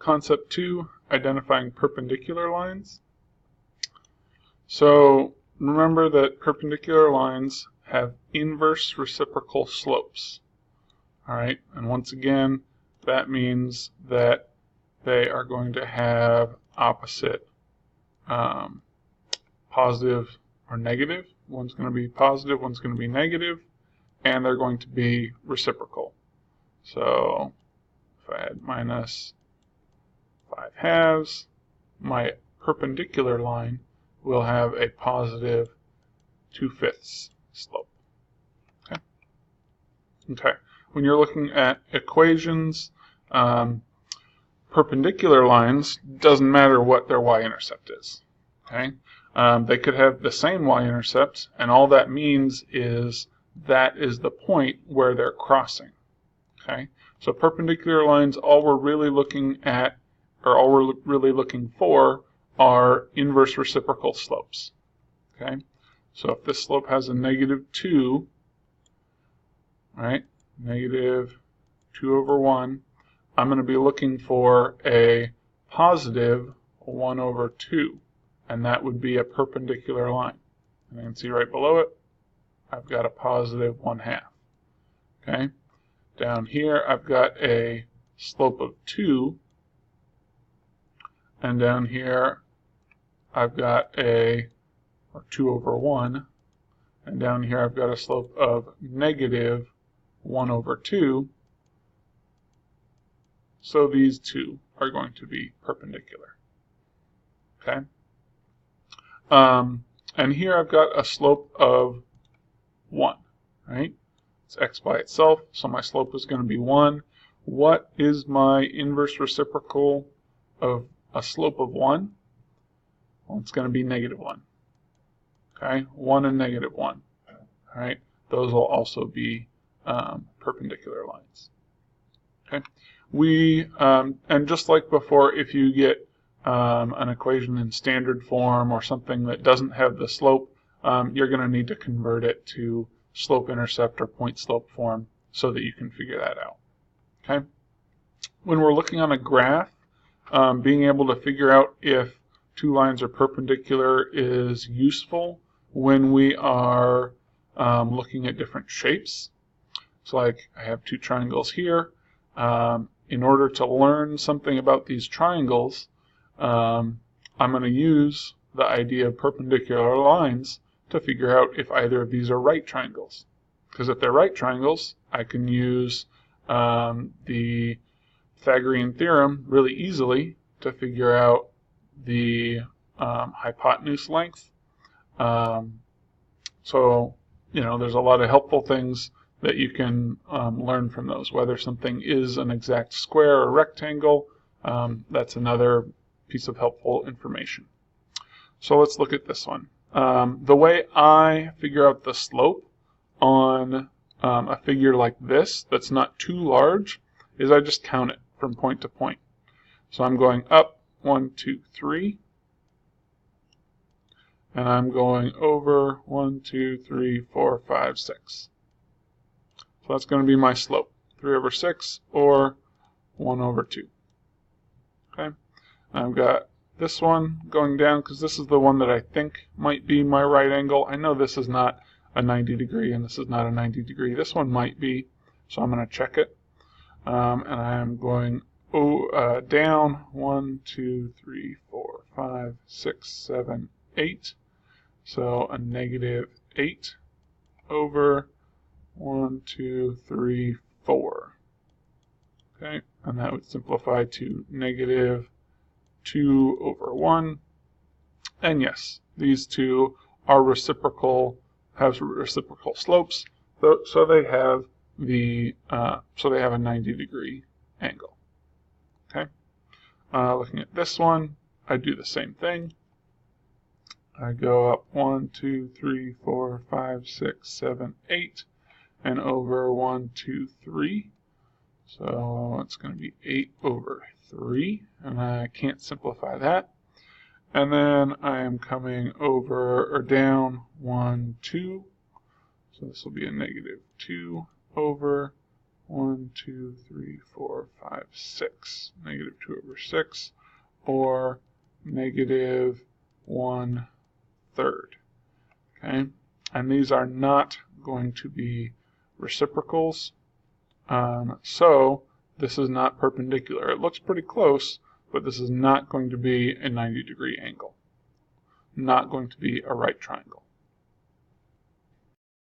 Concept 2, identifying perpendicular lines. So remember that perpendicular lines have inverse reciprocal slopes. Alright, and once again, that means that they are going to have opposite positive or negative. One's going to be positive, one's going to be negative, and they're going to be reciprocal. So if I had minus 5/2, my perpendicular line will have a positive 2/5 slope. Okay. When you're looking at equations, perpendicular lines, doesn't matter what their y-intercept is. Okay. They could have the same y-intercept, and all that means is that is the point where they're crossing. Okay. So perpendicular lines, all we're really looking at, or all we're really looking for, are inverse reciprocal slopes. Okay. So if this slope has a -2, right, -2/1, I'm going to be looking for a positive 1/2, and that would be a perpendicular line. And you can see right below it, I've got a positive 1/2. Okay. Down here, I've got a slope of 2, and down here, I've got a 2/1, and down here, I've got a slope of -1/2. So these two are going to be perpendicular. Okay. And here I've got a slope of 1, right? It's x by itself, so my slope is going to be 1. What is my inverse reciprocal of a slope of 1? Well, it's going to be -1. Okay, 1 and -1. All right, those will also be perpendicular lines. Okay, and just like before, if you get an equation in standard form or something that doesn't have the slope, you're going to need to convert it to slope-intercept or point-slope form so that you can figure that out. Okay. When we're looking on a graph, being able to figure out if two lines are perpendicular is useful when we are looking at different shapes. So like I have two triangles here. In order to learn something about these triangles, I'm going to use the idea of perpendicular lines to figure out if either of these are right triangles. Because if they're right triangles, I can use the Pythagorean theorem really easily to figure out the hypotenuse length. So, there's a lot of helpful things that you can learn from those. Whether something is an exact square or rectangle, that's another piece of helpful information. So let's look at this one. The way I figure out the slope on a figure like this that's not too large is I just count it from point to point. So I'm going up 1, 2, 3, and I'm going over 1, 2, 3, 4, 5, 6. So that's going to be my slope, 3/6 or 1/2. Okay, I've got this one going down because this is the one that I think might be my right angle. I know this is not a 90 degree and this is not a 90 degree. This one might be, so I'm going to check it. And I am going down 1, 2, 3, 4, 5, 6, 7, 8. So a -8 over 1, 2, 3, 4. Okay, and that would simplify to -2/1. And yes, these two are reciprocal, have reciprocal slopes, so they have a 90 degree angle. Okay, looking at this one, I do the same thing. I go up 1, 2, 3, 4, 5, 6, 7, 8, and over 1, 2, 3. So it's going to be 8/3, and I can't simplify that. And then I am coming over or down 1, 2. So this will be a -2/1/2. 1, 2, 3, 4, 5, 6. Negative 2 over 6, or negative 1/3. Okay, and these are not going to be reciprocals. So this is not perpendicular. It looks pretty close, but this is not going to be a 90-degree angle. Not going to be a right triangle.